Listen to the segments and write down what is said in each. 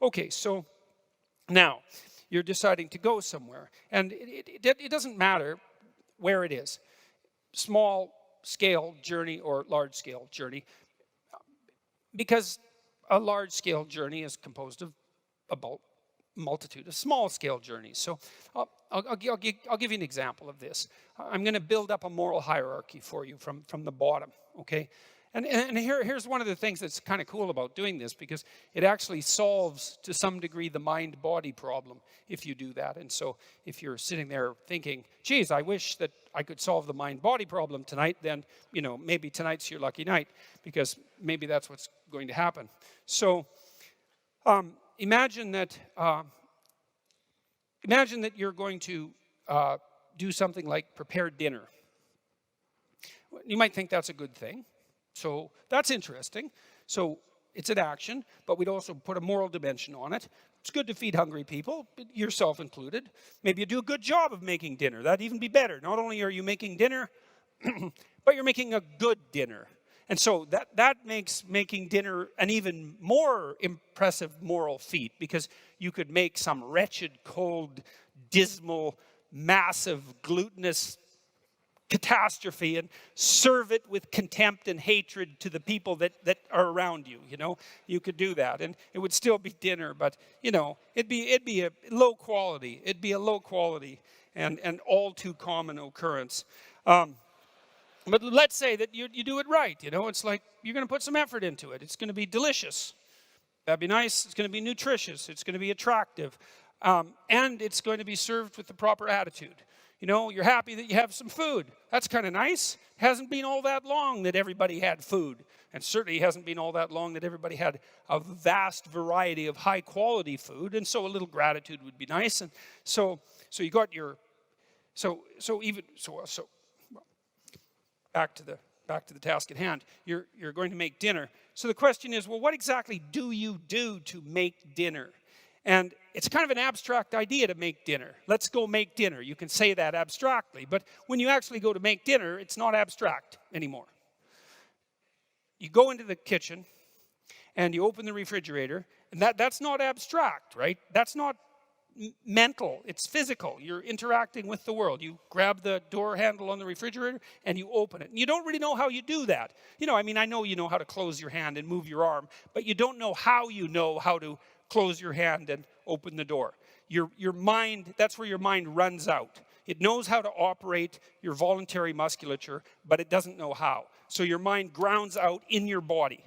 Okay, so now you're deciding to go somewhere. And it doesn't matter where it is. Small scale journey or large scale journey. Because a large scale journey is composed of about multitude of small scale journeys. So I'll give you an example of this. I'm going to build up a moral hierarchy for you from the bottom, okay? And here's one of the things that's kind of cool about doing this, because it actually solves to some degree the mind-body problem if you do that. And so if you're sitting there thinking, geez, I wish that I could solve the mind-body problem tonight, then, you know, maybe tonight's your lucky night, because maybe that's what's going to happen. So imagine that you're going to do something like prepare dinner. You might think that's a good thing. So that's interesting. So it's an action, but we'd also put a moral dimension on it. It's good to feed hungry people, yourself included. Maybe you do a good job of making dinner. That'd even be better. Not only are you making dinner, but you're making a good dinner. And so that makes making dinner an even more impressive moral feat, because you could make some wretched, cold, dismal, massive, glutinous catastrophe and serve it with contempt and hatred to the people that are around you. You know, you could do that, and it would still be dinner, but you know, it'd be a low quality. It'd be a low quality and all too common occurrence. But let's say that you do it right. You know, it's like you're going to put some effort into it. It's going to be delicious. That'd be nice. It's going to be nutritious. It's going to be attractive, and it's going to be served with the proper attitude. You know, you're happy that you have some food. That's kind of nice. It hasn't been all that long that everybody had food. And certainly it hasn't been all that long that everybody had a vast variety of high quality food. And so a little gratitude would be nice. And so you got your, back to the task at hand. You're going to make dinner. So the question is, well, what exactly do you do to make dinner? And it's kind of an abstract idea to make dinner. Let's go make dinner. You can say that abstractly, but when you actually go to make dinner, it's not abstract anymore. You go into the kitchen and you open the refrigerator, and that's not abstract, right? That's not mental, it's physical. You're interacting with the world. You grab the door handle on the refrigerator and you open it. And you don't really know how you do that. You know, I mean, I know you know how to close your hand and move your arm, but you don't know how to close your hand and open the door. Your mind, that's where your mind runs out. It knows how to operate your voluntary musculature, but it doesn't know how. So your mind grounds out in your body.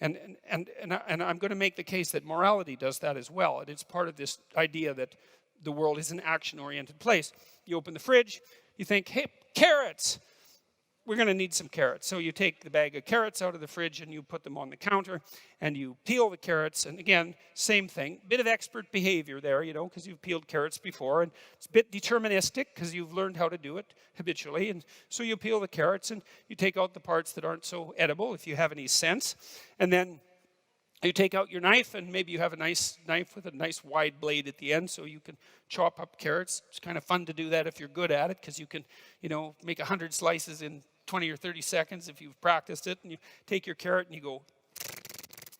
And I'm going to make the case that morality does that as well. And it's part of this idea that the world is an action-oriented place. You open the fridge, you think, hey, carrots. We're going to need some carrots. So you take the bag of carrots out of the fridge and you put them on the counter and you peel the carrots. And again, same thing, bit of expert behavior there, you know, because you've peeled carrots before. And it's a bit deterministic because you've learned how to do it habitually. And so you peel the carrots and you take out the parts that aren't so edible, if you have any sense. And then you take out your knife, and maybe you have a nice knife with a nice wide blade at the end so you can chop up carrots. It's kind of fun to do that if you're good at it, because you can, you know, make 100 slices in 20 or 30 seconds if you've practiced it. And you take your carrot and you go,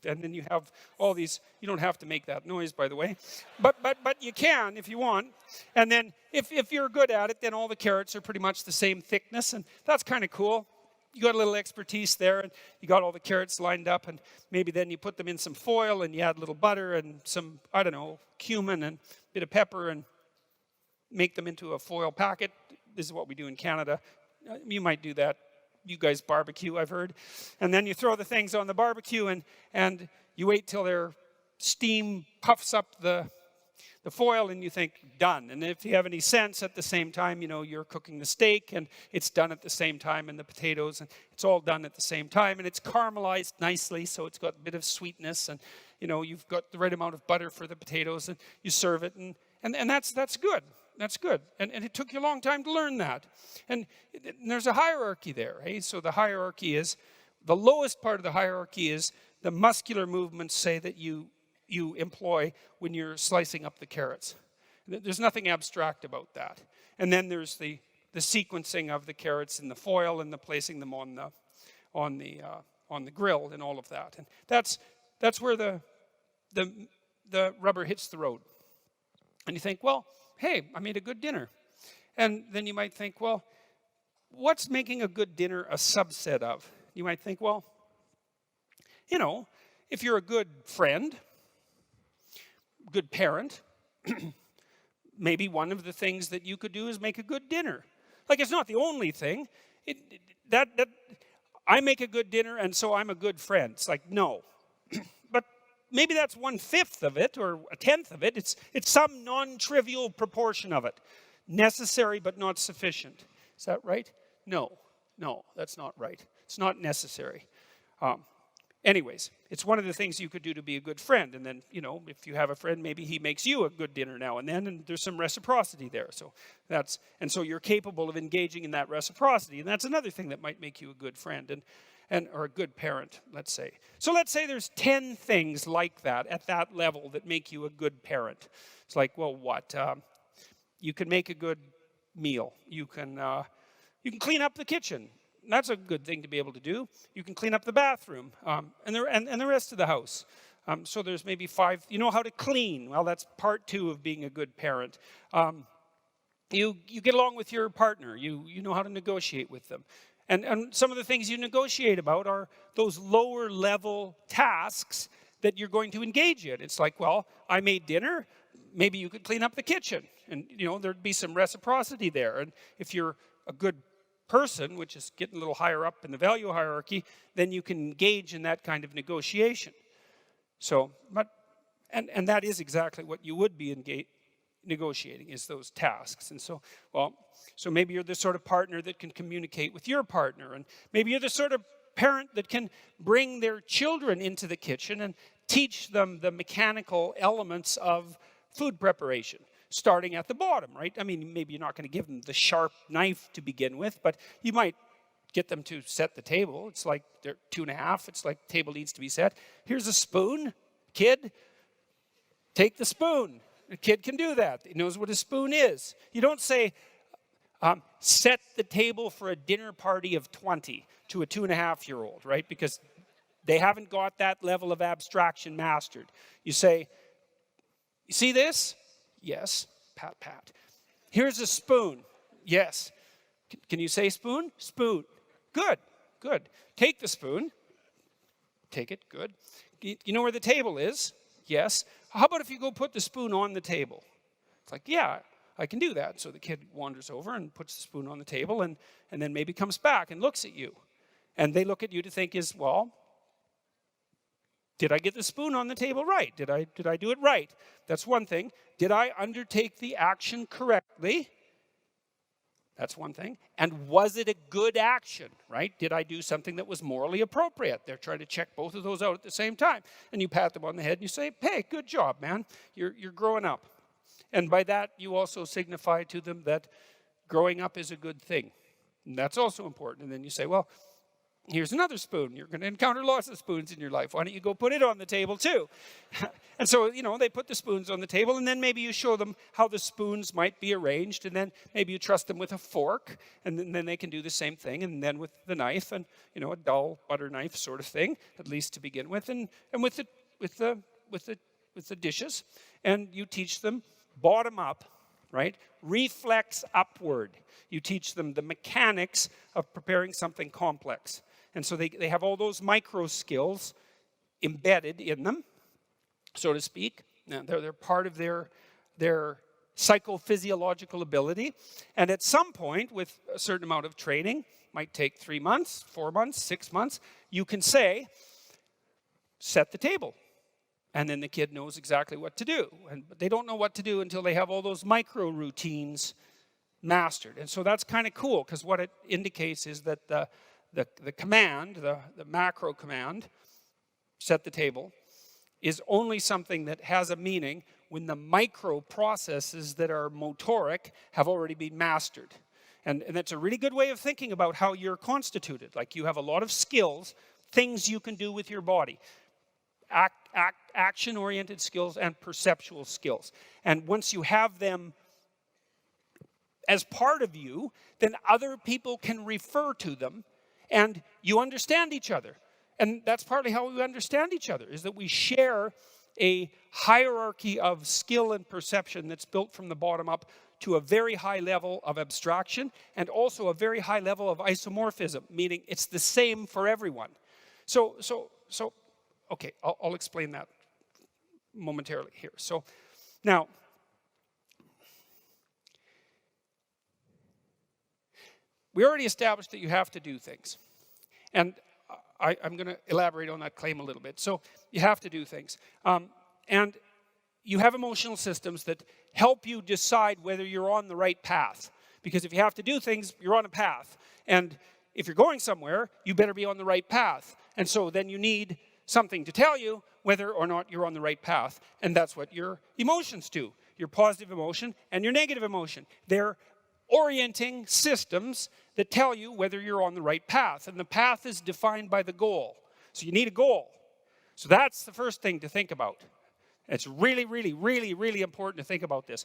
and then you have all these. You don't have to make that noise, by the way, but you can if you want. And then if you're good at it, then all the carrots are pretty much the same thickness, and that's kind of cool. You got a little expertise there, and you got all the carrots lined up, and maybe then you put them in some foil, and you add a little butter and some, I don't know, cumin and a bit of pepper, and make them into a foil packet. This is what we do in Canada. You might do that. You guys barbecue, I've heard. And then you throw the things on the barbecue, and you wait till their steam puffs up the foil, and you think, done. And if you have any sense, at the same time, you know, you're cooking the steak, and it's done at the same time, and the potatoes, and it's all done at the same time, and it's caramelized nicely, so it's got a bit of sweetness, and, you know, you've got the right amount of butter for the potatoes, and you serve it, and that's good. That's good. And it took you a long time to learn that. And there's a hierarchy there, eh? So the hierarchy is, the lowest part of the hierarchy is the muscular movements, say, that you employ when you're slicing up the carrots. There's nothing abstract about that. And then there's the sequencing of the carrots in the foil and the placing them on the grill and all of that. And that's where the the rubber hits the road. And you think, well, hey, I made a good dinner. And then you might think, well, what's making a good dinner a subset of? You might think, well, if you're a good friend, good parent, maybe one of the things that you could do is make a good dinner. Like, it's not the only thing. I make a good dinner, and so I'm a good friend. It's like, no. But maybe that's 1/5 of it, or 1/10 of it. It's some non-trivial proportion of it. Necessary, but not sufficient. Is that right? No, that's not right. It's not necessary. Anyways, it's one of the things you could do to be a good friend. And then, if you have a friend, maybe he makes you a good dinner now and then, and there's some reciprocity there. So so you're capable of engaging in that reciprocity. And that's another thing that might make you a good friend or a good parent, let's say. So let's say there's 10 things like that at that level that make you a good parent. It's like, well, what? You can make a good meal. You can clean up the kitchen. That's a good thing to be able to do. You can clean up the bathroom and the rest of the house. So there's maybe 5. You know how to clean. Well, that's part 2 of being a good parent. You get along with your partner. You know how to negotiate with them. And some of the things you negotiate about are those lower level tasks that you're going to engage in. It's like, well, I made dinner. Maybe you could clean up the kitchen. And, there'd be some reciprocity there. And if you're a good person, which is getting a little higher up in the value hierarchy, then you can engage in that kind of negotiation. So, and that is exactly what you would be negotiating, is those tasks. And so maybe you're the sort of partner that can communicate with your partner, and maybe you're the sort of parent that can bring their children into the kitchen and teach them the mechanical elements of food preparation, starting at the bottom, right? I mean, maybe you're not going to give them the sharp knife to begin with, but you might get them to set the table. It's like they're 2.5. It's like the table needs to be set. Here's a spoon. Kid, take the spoon. The kid can do that. He knows what a spoon is. You don't say, set the table for a dinner party of 20 to a 2.5-year-old, right? Because they haven't got that level of abstraction mastered. You say, you see this? Yes. Pat, pat. Here's a spoon. Yes. Can you say spoon? Spoon. Good. Good. Take the spoon. Take it. Good. You know where the table is? Yes. How about if you go put the spoon on the table? It's like, yeah, I can do that. So the kid wanders over and puts the spoon on the table and then maybe comes back and looks at you. And they look at you to think well, did I get the spoon on the table right? Did I do it right? That's one thing. Did I undertake the action correctly? That's one thing. And was it a good action, right? Did I do something that was morally appropriate? They're trying to check both of those out at the same time. And you pat them on the head and you say, hey, good job, man. You're growing up. And by that, you also signify to them that growing up is a good thing. And that's also important. And then you say, well, here's another spoon. You're going to encounter lots of spoons in your life. Why don't you go put it on the table too? And so, they put the spoons on the table, and then maybe you show them how the spoons might be arranged, and then maybe you trust them with a fork, and then they can do the same thing, and then with the knife, and, a dull butter knife sort of thing, at least to begin with, and with the dishes, and you teach them bottom up, right? Reflex upward. You teach them the mechanics of preparing something complex. And so they have all those micro skills embedded in them, so to speak. Now, they're part of their psychophysiological ability. And at some point, with a certain amount of training, might take 3 months, 4 months, 6 months, you can say, set the table. And then the kid knows exactly what to do. But they don't know what to do until they have all those micro routines mastered. And so that's kind of cool, because what it indicates is that the command, the macro command, set the table, is only something that has a meaning when the micro processes that are motoric have already been mastered. And that's a really good way of thinking about how you're constituted. Like, you have a lot of skills, things you can do with your body. Action-oriented skills and perceptual skills. And once you have them as part of you, then other people can refer to them, and you understand each other. And that's partly how we understand each other, is that we share a hierarchy of skill and perception that's built from the bottom up to a very high level of abstraction and also a very high level of isomorphism, meaning it's the same for everyone. So okay, I'll explain that momentarily here. So now, we already established that you have to do things. And I'm going to elaborate on that claim a little bit. So you have to do things. And you have emotional systems that help you decide whether you're on the right path. Because if you have to do things, you're on a path. And if you're going somewhere, you better be on the right path. And so then you need something to tell you whether or not you're on the right path. And that's what your emotions do. Your positive emotion and your negative emotion. They're orienting systems that tell you whether you're on the right path. And the path is defined by the goal. So you need a goal. So that's the first thing to think about. It's really, really, really, really important to think about this.